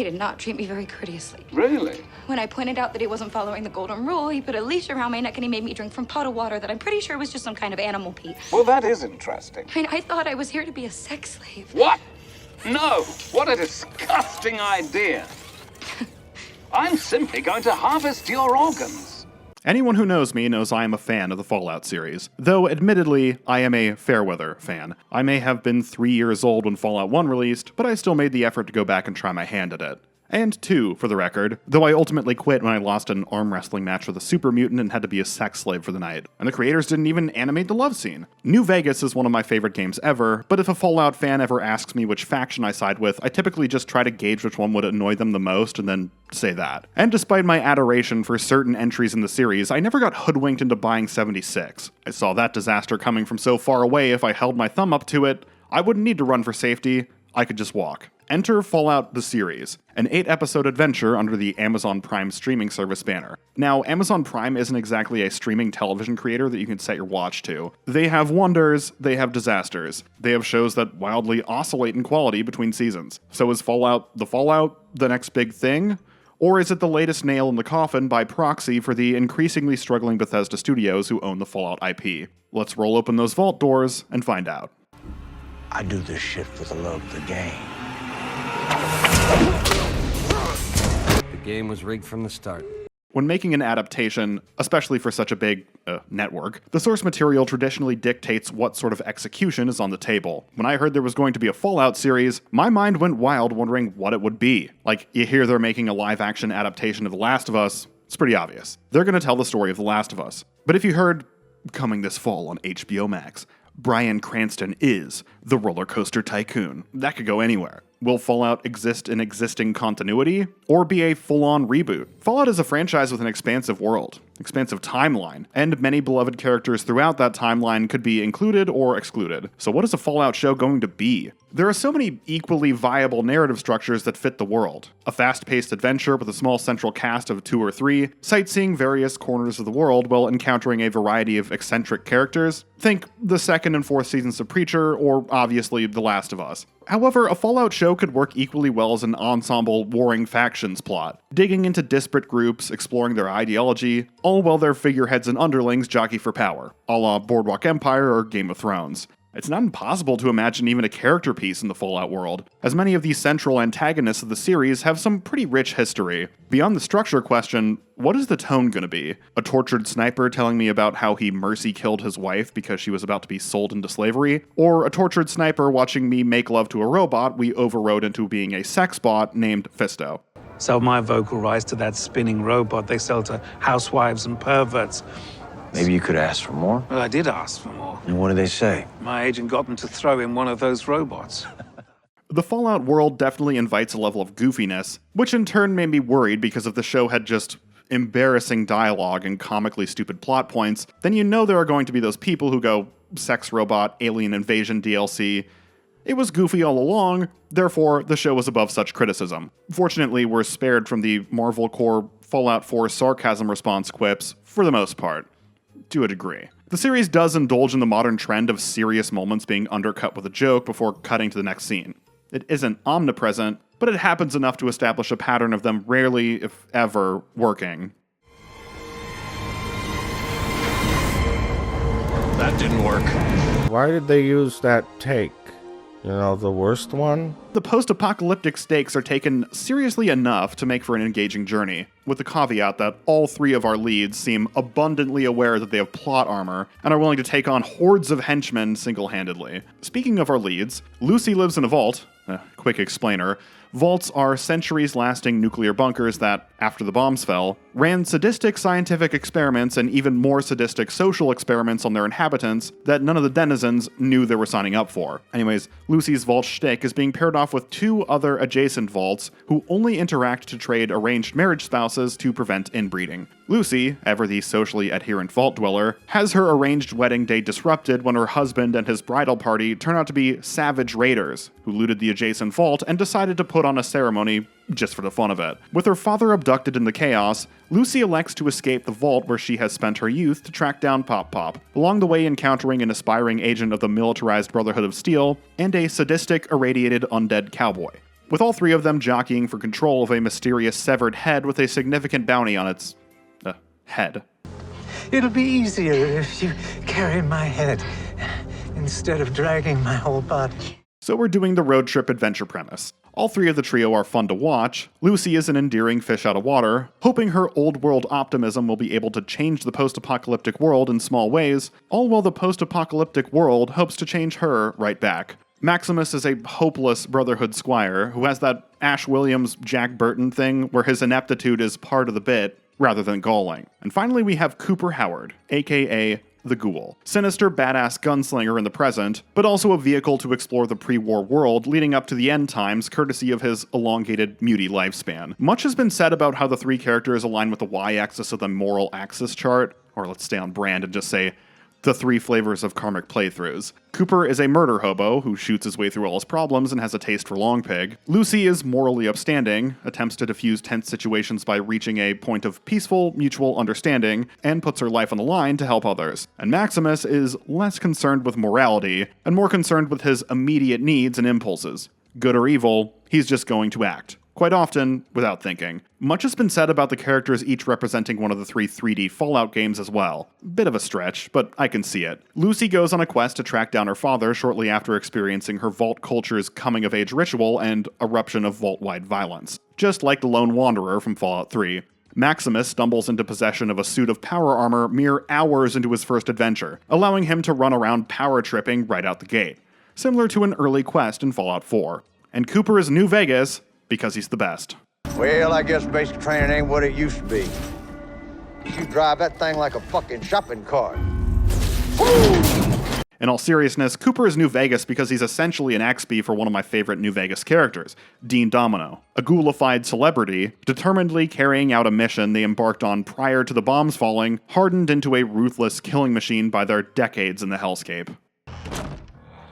He did not treat me very courteously. Really? When I pointed out that he wasn't following the golden rule, he put a leash around my neck and he made me drink from pot of water that I'm pretty sure was just some kind of animal pee. Well, that is interesting. I thought I was here to be a sex slave. What? No! What a disgusting idea! I'm simply going to harvest your organs. Anyone who knows me knows I am a fan of the Fallout series, though admittedly, I am a fair-weather fan. I may have been 3 years old when Fallout 1 released, but I still made the effort to go back and try my hand at it. And 2, for the record, though I ultimately quit when I lost an arm wrestling match with a super mutant and had to be a sex slave for the night. And the creators didn't even animate the love scene. New Vegas is one of my favorite games ever, but if a Fallout fan ever asks me which faction I side with, I typically just try to gauge which one would annoy them the most and then say that. And despite my adoration for certain entries in the series, I never got hoodwinked into buying 76. I saw that disaster coming from so far away. If I held my thumb up to it, I wouldn't need to run for safety, I could just walk. Enter Fallout the series, an 8-episode adventure under the Amazon Prime streaming service banner. Now, Amazon Prime isn't exactly a streaming television creator that you can set your watch to. They have wonders, they have disasters. They have shows that wildly oscillate in quality between seasons. So is Fallout the next big thing? Or is it the latest nail in the coffin by proxy for the increasingly struggling Bethesda studios who own the Fallout IP? Let's roll open those vault doors and find out. I do this shit for the love of the game. The game was rigged from the start. When making an adaptation, especially for such a big network, the source material traditionally dictates what sort of execution is on the table. When I heard there was going to be a Fallout series, my mind went wild wondering what it would be. Like, you hear they're making a live-action adaptation of The Last of Us, it's pretty obvious. They're going to tell the story of The Last of Us. But if you heard, coming this fall on HBO Max, Bryan Cranston is the roller coaster tycoon, that could go anywhere. Will Fallout exist in existing continuity, or be a full-on reboot? Fallout is a franchise with an expansive world, expansive timeline, and many beloved characters throughout that timeline could be included or excluded. So what is a Fallout show going to be? There are so many equally viable narrative structures that fit the world. A fast-paced adventure with a small central cast of 2 or 3, sightseeing various corners of the world while encountering a variety of eccentric characters. Think the 2nd and 4th seasons of Preacher, or obviously The Last of Us. However, a Fallout show could work equally well as an ensemble warring factions plot, digging into disparate groups, exploring their ideology, all while their figureheads and underlings jockey for power, a la Boardwalk Empire or Game of Thrones. It's not impossible to imagine even a character piece in the Fallout world, as many of the central antagonists of the series have some pretty rich history. Beyond the structure question, what is the tone gonna be? A tortured sniper telling me about how he mercy killed his wife because she was about to be sold into slavery? Or a tortured sniper watching me make love to a robot we overrode into being a sex bot named Fisto? Sell my vocal rights to that spinning robot they sell to housewives and perverts. Maybe you could ask for more? Well, I did ask for more. And what did they say? My agent got them to throw in one of those robots. The Fallout world definitely invites a level of goofiness, which in turn made me worried because if the show had just embarrassing dialogue and comically stupid plot points, then you know there are going to be those people who go, sex robot, alien invasion DLC. It was goofy all along, therefore the show was above such criticism. Fortunately, we're spared from the Marvel Core Fallout 4 sarcasm response quips, for the most part. To a degree. The series does indulge in the modern trend of serious moments being undercut with a joke before cutting to the next scene. It isn't omnipresent, but it happens enough to establish a pattern of them rarely, if ever, working. That didn't work. Why did they use that take? You know, the worst one? The post-apocalyptic stakes are taken seriously enough to make for an engaging journey, with the caveat that all 3 of our leads seem abundantly aware that they have plot armor and are willing to take on hordes of henchmen single-handedly. Speaking of our leads, Luzzi lives in a vault. Quick explainer. Vaults are centuries-lasting nuclear bunkers that, after the bombs fell, ran sadistic scientific experiments and even more sadistic social experiments on their inhabitants that none of the denizens knew they were signing up for. Anyways, Lucy's vault shtick is being paired off with 2 other adjacent vaults who only interact to trade arranged marriage spouses to prevent inbreeding. Lucy, ever the socially adherent vault dweller, has her arranged wedding day disrupted when her husband and his bridal party turn out to be savage raiders who looted the adjacent vault and decided to put on a ceremony just for the fun of it. With her father abducted in the chaos, Lucy elects to escape the vault where she has spent her youth to track down Pop Pop, along the way encountering an aspiring agent of the militarized Brotherhood of Steel and a sadistic, irradiated undead cowboy. with all three of them jockeying for control of a mysterious severed head with a significant bounty on its head. It'll be easier if you carry my head instead of dragging my whole body. So we're doing the road trip adventure premise. All three of the trio are fun to watch. Lucy is an endearing fish out of water, hoping her old-world optimism will be able to change the post-apocalyptic world in small ways, all while the post-apocalyptic world hopes to change her right back. Maximus is a hopeless Brotherhood squire who has that Ash Williams, Jack Burton thing where his ineptitude is part of the bit rather than galling. And finally we have Cooper Howard, aka the Ghoul. Sinister, badass gunslinger in the present, but also a vehicle to explore the pre-war world leading up to the end times courtesy of his elongated, muty lifespan. Much has been said about how the three characters align with the y-axis of the moral axis chart, or let's stay on brand and just say the three flavors of karmic playthroughs. Cooper is a murder hobo who shoots his way through all his problems and has a taste for long pig. Lucy is morally upstanding, attempts to diffuse tense situations by reaching a point of peaceful, mutual understanding, and puts her life on the line to help others. And Maximus is less concerned with morality, and more concerned with his immediate needs and impulses. Good or evil, he's just going to act. Quite often, without thinking. Much has been said about the characters each representing one of the three 3D Fallout games as well. Bit of a stretch, but I can see it. Lucy goes on a quest to track down her father shortly after experiencing her Vault culture's coming-of-age ritual and eruption of Vault-wide violence. Just like the Lone Wanderer from Fallout 3. Maximus stumbles into possession of a suit of power armor mere hours into his first adventure, allowing him to run around power tripping right out the gate. Similar to an early quest in Fallout 4. And Cooper is New Vegas, because he's the best. Well, I guess basic training ain't what it used to be. You drive that thing like a fucking shopping cart. In all seriousness, Cooper is New Vegas because he's essentially an XP for one of my favorite New Vegas characters, Dean Domino, a ghoulified celebrity, determinedly carrying out a mission they embarked on prior to the bombs falling, hardened into a ruthless killing machine by their decades in the hellscape.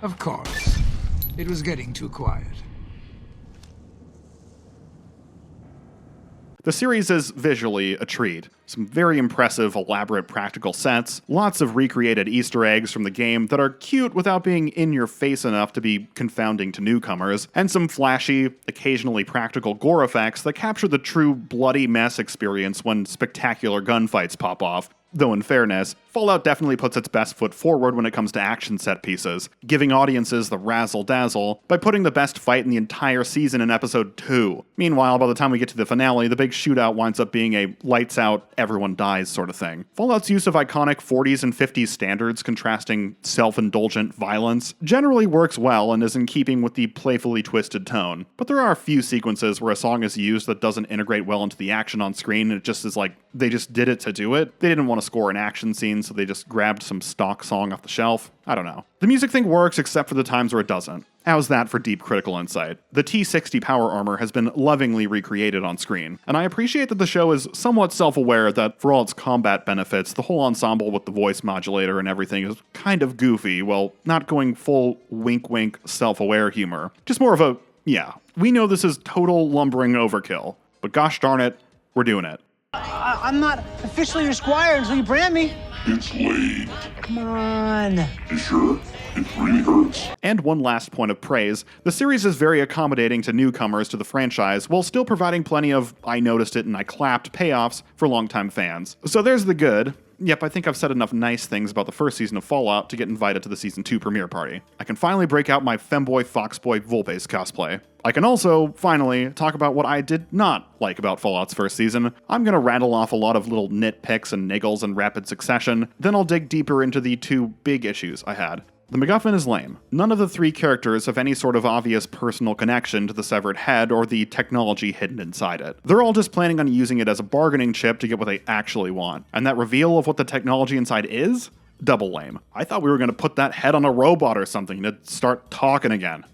Of course. It was getting too quiet. The series is visually a treat. Some very impressive, elaborate practical sets, lots of recreated Easter eggs from the game that are cute without being in your face enough to be confounding to newcomers, and some flashy, occasionally practical gore effects that capture the true bloody mess experience when spectacular gunfights pop off. Though in fairness, Fallout definitely puts its best foot forward when it comes to action set pieces, giving audiences the razzle-dazzle by putting the best fight in the entire season in Episode 2. Meanwhile, by the time we get to the finale, the big shootout winds up being a lights-out, everyone dies sort of thing. Fallout's use of iconic 40s and 50s standards contrasting self-indulgent violence generally works well and is in keeping with the playfully twisted tone. But there are a few sequences where a song is used that doesn't integrate well into the action on screen, and it just is like, they just did it to do it. They didn't want to score an action scene, so they just grabbed some stock song off the shelf. I don't know. The music thing works except for the times where it doesn't. How's that for deep critical insight? The T-60 power armor has been lovingly recreated on screen, and I appreciate that the show is somewhat self-aware that for all its combat benefits, the whole ensemble with the voice modulator and everything is kind of goofy, while not going full wink-wink self-aware humor. Just more of a, yeah, we know this is total lumbering overkill, but gosh darn it, we're doing it. I'm not officially your squire until you brand me. It's late. Come on. You sure? It really hurts. And one last point of praise, the series is very accommodating to newcomers to the franchise while still providing plenty of I noticed it and I clapped payoffs for longtime fans. So there's the good. Yep, I think I've said enough nice things about the first season of Fallout to get invited to the Season 2 premiere party. I can finally break out my femboy foxboy Volpes cosplay. I can also, finally, talk about what I did not like about Fallout's first season. I'm gonna rattle off a lot of little nitpicks and niggles in rapid succession, then I'll dig deeper into the two big issues I had. The MacGuffin is lame. None of the three characters have any sort of obvious personal connection to the severed head or the technology hidden inside it. They're all just planning on using it as a bargaining chip to get what they actually want. And that reveal of what the technology inside is? Double lame. I thought we were going to put that head on a robot or something to start talking again.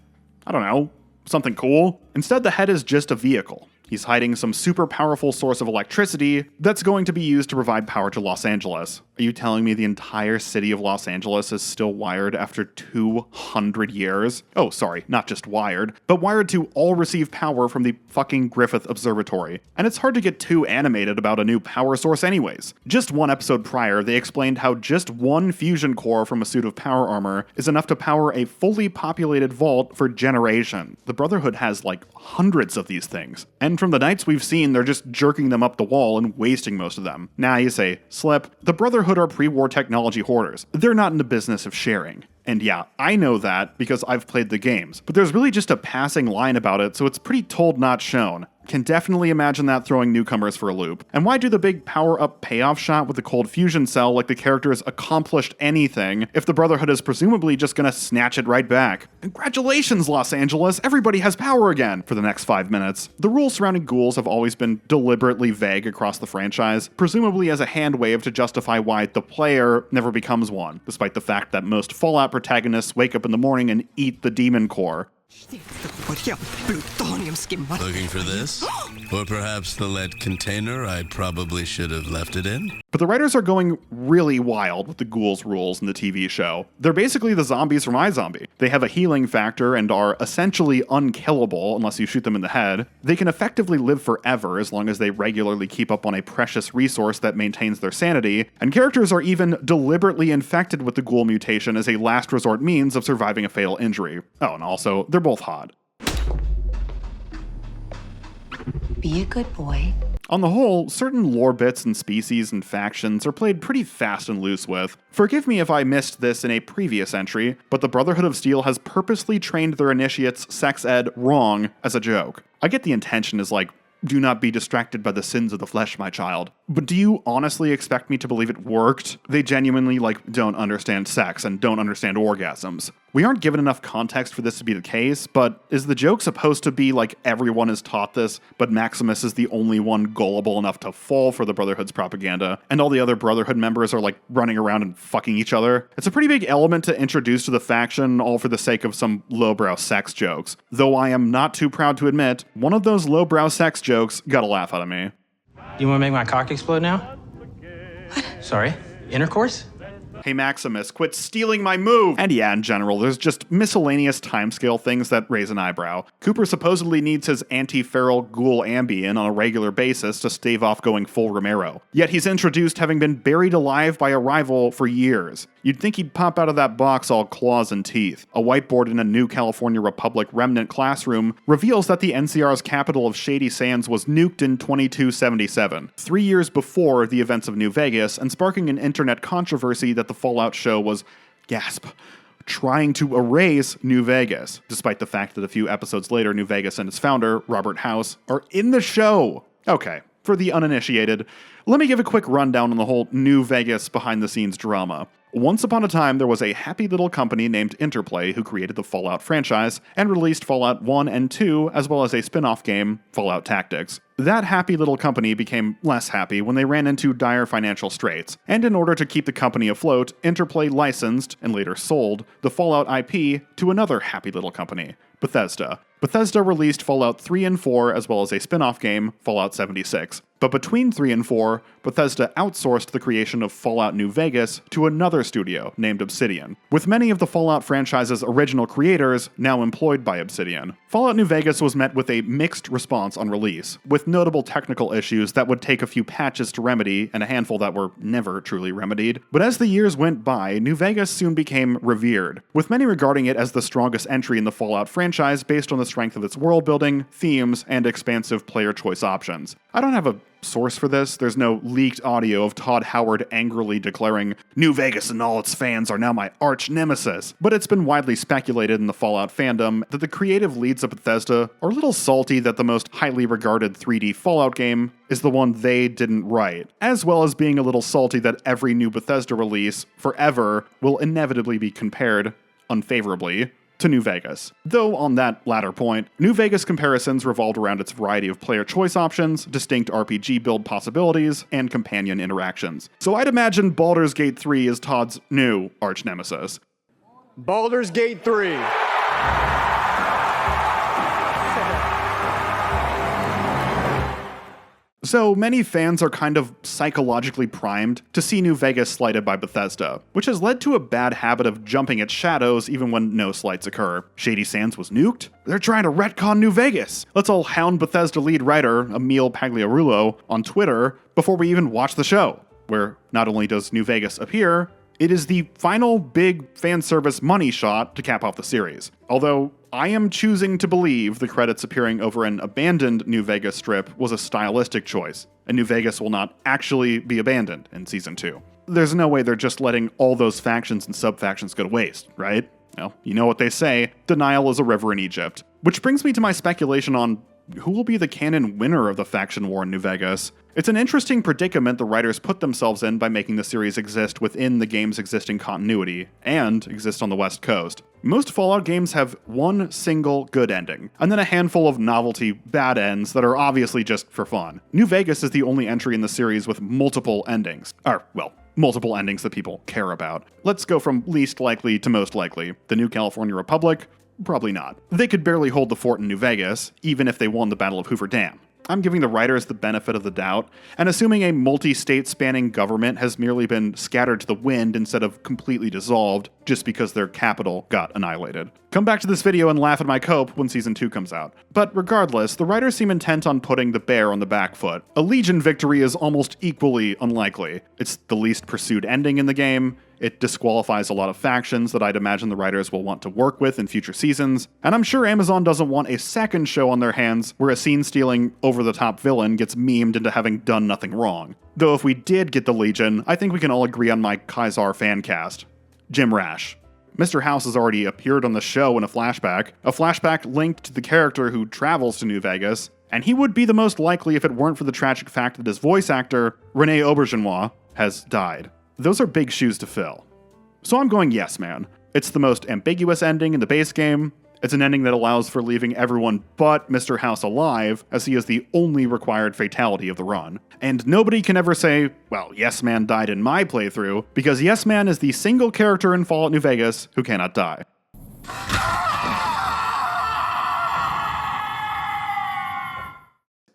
I don't know. Something cool? Instead, the head is just a vehicle. He's hiding some super powerful source of electricity that's going to be used to provide power to Los Angeles. Are you telling me the entire city of Los Angeles is still wired after 200 years? Oh, sorry, not just wired, but wired to all receive power from the fucking Griffith Observatory. And it's hard to get too animated about a new power source anyways. Just one episode prior, they explained how just one fusion core from a suit of power armor is enough to power a fully populated vault for generations. The Brotherhood has like hundreds of these things. And from the nights we've seen, they're just jerking them up the wall and wasting most of them. Now you say, slip. The Brotherhood are pre-war technology hoarders. They're not in the business of sharing. And yeah, I know that because I've played the games, but there's really just a passing line about it, so it's pretty told not shown. Can definitely imagine that throwing newcomers for a loop. And why do the big power-up payoff shot with the cold fusion cell like the characters accomplished anything if the Brotherhood is presumably just gonna snatch it right back? Congratulations, Los Angeles! Everybody has power again! For the next 5 minutes. The rules surrounding ghouls have always been deliberately vague across the franchise, presumably as a hand wave to justify why the player never becomes one, despite the fact that most Fallout protagonists wake up in the morning and eat the demon core. Looking for this? Or perhaps the lead container I probably should have left it in? But the writers are going really wild with the ghouls rules in the TV show. They're basically the zombies from iZombie. They have a healing factor and are essentially unkillable unless you shoot them in the head. They can effectively live forever as long as they regularly keep up on a precious resource that maintains their sanity, and characters are even deliberately infected with the ghoul mutation as a last resort means of surviving a fatal injury. Oh, and also, they're both hot. Be a good boy. On the whole, certain lore bits and species and factions are played pretty fast and loose with. Forgive me if I missed this in a previous entry, but the Brotherhood of Steel has purposely trained their initiates sex ed wrong as a joke. I get the intention is like, do not be distracted by the sins of the flesh, my child. But do you honestly expect me to believe it worked? They genuinely, don't understand sex and don't understand orgasms. We aren't given enough context for this to be the case, but is the joke supposed to be like everyone is taught this, but Maximus is the only one gullible enough to fall for the Brotherhood's propaganda, and all the other Brotherhood members are running around and fucking each other? It's a pretty big element to introduce to the faction, all for the sake of some lowbrow sex jokes. Though I am not too proud to admit, one of those lowbrow sex jokes got a laugh out of me. You want to make my cock explode now? Sorry? Intercourse? Hey Maximus, quit stealing my move! And yeah, in general, there's just miscellaneous timescale things that raise an eyebrow. Cooper supposedly needs his anti-feral ghoul Ambien on a regular basis to stave off going full Romero. Yet he's introduced having been buried alive by a rival for years. You'd think he'd pop out of that box all claws and teeth. A whiteboard in a New California Republic remnant classroom reveals that the NCR's capital of Shady Sands was nuked in 2277, 3 years before the events of New Vegas, and sparking an internet controversy that the Fallout show was, gasp, trying to erase New Vegas, despite the fact that a few episodes later, New Vegas and its founder, Robert House, are in the show. Okay, for the uninitiated, let me give a quick rundown on the whole New Vegas behind-the-scenes drama. Once upon a time, there was a happy little company named Interplay who created the Fallout franchise and released Fallout 1 and 2, as well as a spin-off game, Fallout Tactics. That happy little company became less happy when they ran into dire financial straits, and in order to keep the company afloat, Interplay licensed, and later sold, the Fallout IP to another happy little company, Bethesda. Bethesda released Fallout 3 and 4 as well as a spin-off game, Fallout 76. But between 3 and 4, Bethesda outsourced the creation of Fallout New Vegas to another studio named Obsidian, with many of the Fallout franchise's original creators now employed by Obsidian. Fallout New Vegas was met with a mixed response on release, with notable technical issues that would take a few patches to remedy and a handful that were never truly remedied. But as the years went by, New Vegas soon became revered, with many regarding it as the strongest entry in the Fallout franchise based on the strength of its world building, themes, and expansive player choice options. I don't have a source for this. There's no leaked audio of Todd Howard angrily declaring, "New Vegas and all its fans are now my arch nemesis." But it's been widely speculated in the Fallout fandom that the creative leads of Bethesda are a little salty that the most highly regarded 3D Fallout game is the one they didn't write, as well as being a little salty that every new Bethesda release forever will inevitably be compared unfavorably to New Vegas. Though on that latter point, New Vegas comparisons revolved around its variety of player choice options, distinct RPG build possibilities, and companion interactions. So I'd imagine Baldur's Gate 3 is Todd's new arch nemesis. Baldur's Gate 3. So many fans are kind of psychologically primed to see New Vegas slighted by Bethesda, which has led to a bad habit of jumping at shadows even when no slights occur. Shady Sands was nuked? They're trying to retcon New Vegas. Let's all hound Bethesda lead writer Emil Pagliarulo on Twitter before we even watch the show, where not only does New Vegas appear, It is the final big fan service money shot to cap off the series. Although, I am choosing to believe the credits appearing over an abandoned New Vegas strip was a stylistic choice, and New Vegas will not actually be abandoned in Season 2. There's no way they're just letting all those factions and sub-factions go to waste, right? Well, you know what they say, denial is a river in Egypt. Which brings me to my speculation on who will be the canon winner of the faction war in New Vegas. It's an interesting predicament the writers put themselves in by making the series exist within the game's existing continuity, and exist on the West Coast. Most Fallout games have one single good ending, and then a handful of novelty bad ends that are obviously just for fun. New Vegas is the only entry in the series with multiple endings. Multiple endings that people care about. Let's go from least likely to most likely. The New California Republic? Probably not. They could barely hold the fort in New Vegas, even if they won the Battle of Hoover Dam. I'm giving the writers the benefit of the doubt, and assuming a multi-state spanning government has merely been scattered to the wind instead of completely dissolved just because their capital got annihilated. Come back to this video and laugh at my cope when Season 2 comes out. But regardless, the writers seem intent on putting the bear on the back foot. A Legion victory is almost equally unlikely. It's the least pursued ending in the game, it disqualifies a lot of factions that I'd imagine the writers will want to work with in future seasons, and I'm sure Amazon doesn't want a second show on their hands where a scene-stealing, over-the-top villain gets memed into having done nothing wrong. Though if we did get the Legion, I think we can all agree on my Kaisar fan cast. Jim Rash. Mr. House has already appeared on the show in a flashback linked to the character who travels to New Vegas, and he would be the most likely if it weren't for the tragic fact that his voice actor, René Auberjonois, has died. Those are big shoes to fill. So I'm going yes, man. It's the most ambiguous ending in the base game. It's an ending that allows for leaving everyone but Mr. House alive, as he is the only required fatality of the run. And nobody can ever say, well, Yes Man died in my playthrough, because Yes Man is the single character in Fallout New Vegas who cannot die.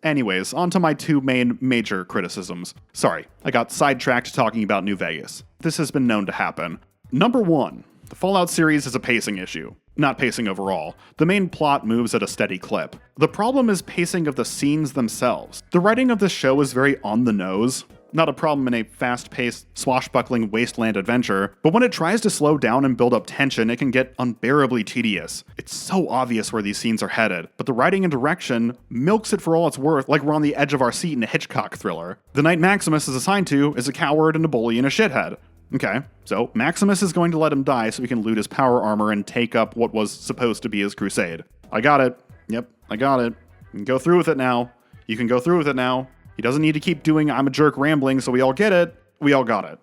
Anyways, on to my two main major criticisms. Sorry, I got sidetracked talking about New Vegas. This has been known to happen. Number 1, the Fallout series is a pacing issue. Not pacing overall. The main plot moves at a steady clip. The problem is pacing of the scenes themselves. The writing of this show is very on the nose. Not a problem in a fast-paced, swashbuckling wasteland adventure, but when it tries to slow down and build up tension, it can get unbearably tedious. It's so obvious where these scenes are headed, but the writing and direction milks it for all it's worth, like we're on the edge of our seat in a Hitchcock thriller. The knight Maximus is assigned to is a coward and a bully and a shithead. Okay, so Maximus is going to let him die so he can loot his power armor and take up what was supposed to be his crusade. I got it. Yep, I got it. You can go through with it now. You can go through with it now. He doesn't need to keep doing I'm a jerk rambling so we all get it. We all got it.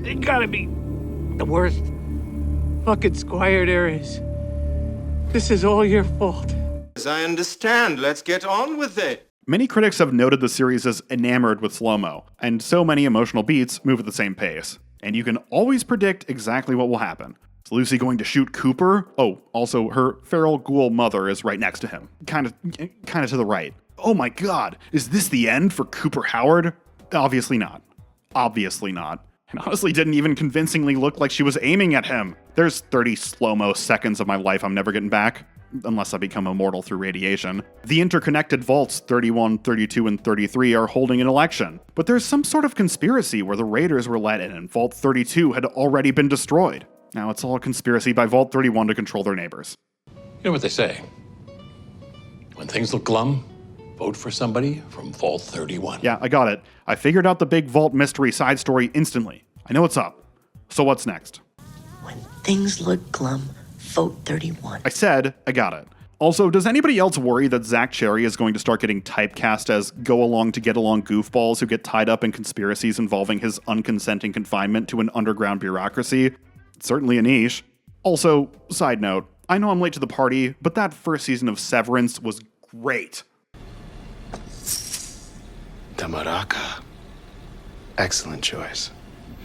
It gotta be the worst fucking squire there is. This is all your fault. As I understand, let's get on with it. Many critics have noted the series as enamored with slow-mo, and so many emotional beats move at the same pace. And you can always predict exactly what will happen. Is Lucy going to shoot Cooper? Oh, also her feral ghoul mother is right next to him. Kind of to the right. Oh my god, is this the end for Cooper Howard? Obviously not. Obviously not. And honestly didn't even convincingly look like she was aiming at him. There's 30 slow-mo seconds of my life I'm never getting back. Unless I become immortal through radiation. The interconnected vaults 31, 32, and 33 are holding an election. But there's some sort of conspiracy where the raiders were let in and Vault 32 had already been destroyed. Now it's all a conspiracy by Vault 31 to control their neighbors. You know what they say? When things look glum, vote for somebody from Vault 31. Yeah, I got it. I figured out the big Vault mystery side story instantly. I know what's up. So what's next? When things look glum, Vote 31. I said, I got it. Also, does anybody else worry that Zach Cherry is going to start getting typecast as go-along-to-get-along goofballs who get tied up in conspiracies involving his unconsenting confinement to an underground bureaucracy? It's certainly a niche. Also, side note, I know I'm late to the party, but that first season of Severance was great. Tamaraka. Excellent choice.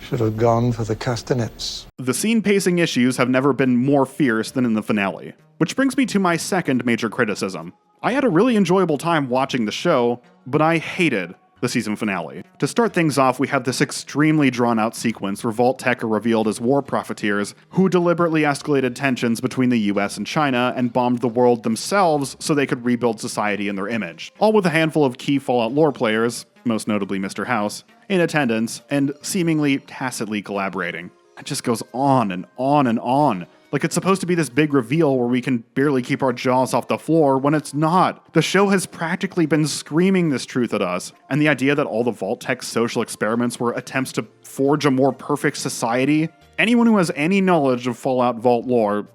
Should have gone for the castanets. The scene pacing issues have never been more fierce than in the finale. Which brings me to my second major criticism. I had a really enjoyable time watching the show, but I hated the season finale. To start things off, we have this extremely drawn-out sequence where Vault Tech are revealed as war profiteers who deliberately escalated tensions between the US and China and bombed the world themselves so they could rebuild society in their image. All with a handful of key Fallout lore players, most notably Mr. House, in attendance and seemingly tacitly collaborating. It just goes on and on and on. Like it's supposed to be this big reveal where we can barely keep our jaws off the floor when it's not. The show has practically been screaming this truth at us, and the idea that all the Vault-Tec's social experiments were attempts to forge a more perfect society. Anyone who has any knowledge of Fallout Vault lore,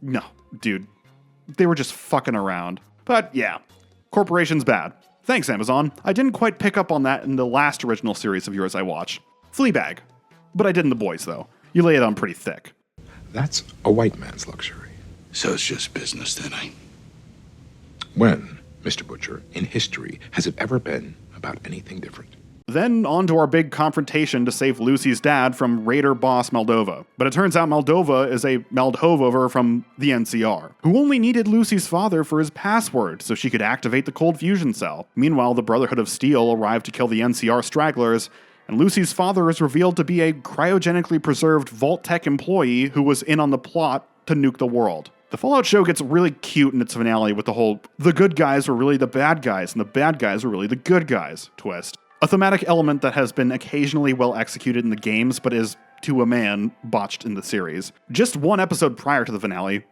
no, dude, they were just fucking around. But yeah, corporation's bad. Thanks, Amazon. I didn't quite pick up on that in the last original series of yours I watched. Fleabag. But I did in The Boys, though. You lay it on pretty thick. That's a white man's luxury. So it's just business then, eh? When, Mr. Butcher, in history, has it ever been about anything different? Then on to our big confrontation to save Lucy's dad from raider boss Moldova. But it turns out Moldova is a Moldhover from the NCR, who only needed Lucy's father for his password so she could activate the cold fusion cell. Meanwhile, the Brotherhood of Steel arrived to kill the NCR stragglers, and Lucy's father is revealed to be a cryogenically preserved Vault-Tec employee who was in on the plot to nuke the world. The Fallout show gets really cute in its finale with the whole the good guys were really the bad guys and the bad guys were really the good guys twist. A thematic element that has been occasionally well executed in the games but is, to a man, botched in the series. Just one episode prior to the finale,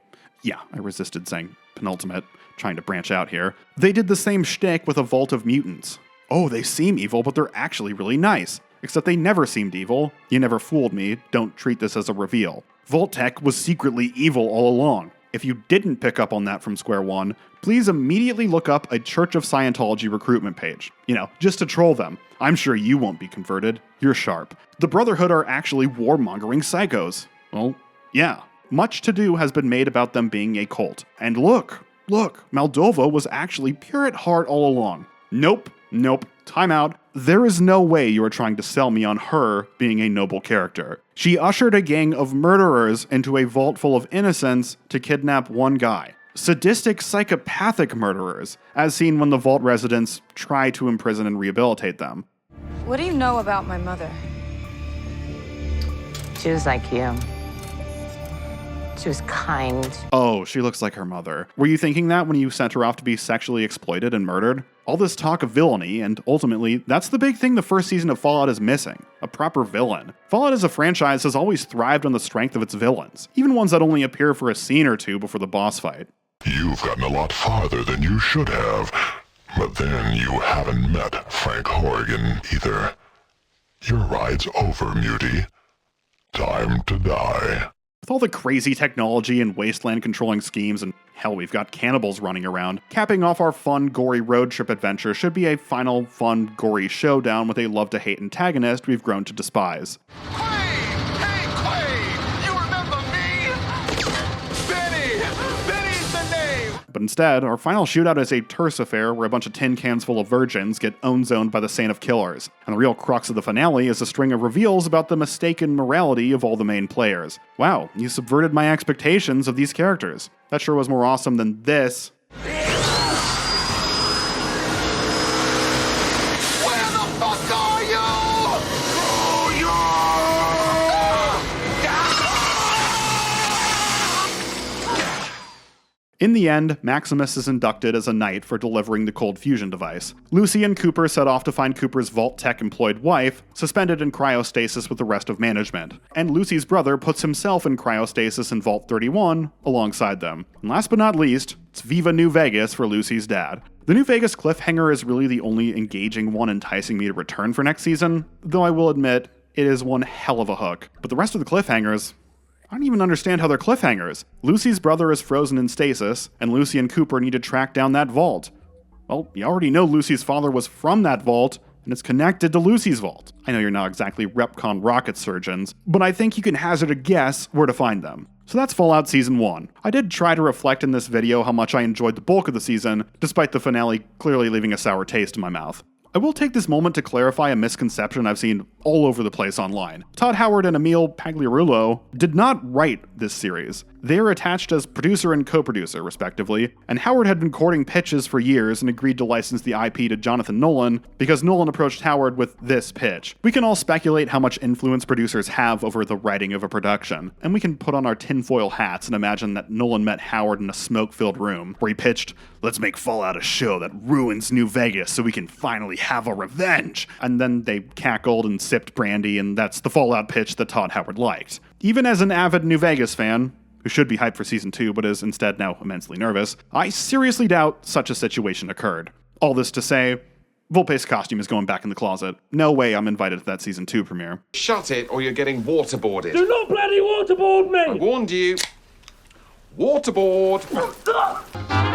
yeah, I resisted saying penultimate, trying to branch out here, they did the same shtick with a vault of mutants. Oh, they seem evil, but they're actually really nice. Except they never seemed evil. You never fooled me. Don't treat this as a reveal. Vault-Tec was secretly evil all along. If you didn't pick up on that from square one, please immediately look up a Church of Scientology recruitment page. Just to troll them. I'm sure you won't be converted. You're sharp. The Brotherhood are actually warmongering psychos. Well, yeah. Much to-do has been made about them being a cult. And look, Moldova was actually pure at heart all along. Nope. Time out. There is no way you are trying to sell me on her being a noble character. She ushered a gang of murderers into a vault full of innocents to kidnap one guy. Sadistic, psychopathic murderers, as seen when the vault residents try to imprison and rehabilitate them. What do you know about my mother? She was like you. She was kind. Oh, she looks like her mother. Were you thinking that when you sent her off to be sexually exploited and murdered? All this talk of villainy, and ultimately, that's the big thing the first season of Fallout is missing. A proper villain. Fallout as a franchise has always thrived on the strength of its villains, even ones that only appear for a scene or two before the boss fight. You've gotten a lot farther than you should have, but then you haven't met Frank Horrigan either. Your ride's over, Mutie. Time to die. With all the crazy technology and wasteland controlling schemes, and hell, we've got cannibals running around, capping off our fun, gory road trip adventure should be a final, fun, gory showdown with a love-to-hate antagonist we've grown to despise. But instead, our final shootout is a terse affair where a bunch of tin cans full of virgins get own-zoned by the Saint of Killers. And the real crux of the finale is a string of reveals about the mistaken morality of all the main players. Wow, you subverted my expectations of these characters. That sure was more awesome than this. In the end, Maximus is inducted as a knight for delivering the cold fusion device. Lucy and Cooper set off to find Cooper's Vault-Tec employed wife, suspended in cryostasis with the rest of management. And Lucy's brother puts himself in cryostasis in Vault 31 alongside them. And last but not least, it's Viva New Vegas for Lucy's dad. The New Vegas cliffhanger is really the only engaging one enticing me to return for next season, though I will admit, it is one hell of a hook. But the rest of the cliffhangers, I don't even understand how they're cliffhangers. Lucy's brother is frozen in stasis, and Lucy and Cooper need to track down that vault. Well, you already know Lucy's father was from that vault, and it's connected to Lucy's vault. I know you're not exactly Repcon rocket surgeons, but I think you can hazard a guess where to find them. So that's Fallout Season 1. I did try to reflect in this video how much I enjoyed the bulk of the season, despite the finale clearly leaving a sour taste in my mouth. I will take this moment to clarify a misconception I've seen all over the place online. Todd Howard and Emil Pagliarulo did not write this series. They are attached as producer and co-producer, respectively, and Howard had been courting pitches for years and agreed to license the IP to Jonathan Nolan because Nolan approached Howard with this pitch. We can all speculate how much influence producers have over the writing of a production, and we can put on our tinfoil hats and imagine that Nolan met Howard in a smoke-filled room, where he pitched, "Let's make Fallout a show that ruins New Vegas so we can finally have a revenge." And then they cackled and sipped brandy, and that's the Fallout pitch that Todd Howard liked. Even as an avid New Vegas fan, who should be hyped for Season 2 but is instead now immensely nervous, I seriously doubt such a situation occurred. All this to say, Volpe's costume is going back in the closet. No way I'm invited to that Season 2 premiere. Shut it or you're getting waterboarded. Do not bloody waterboard me! I warned you. Waterboard!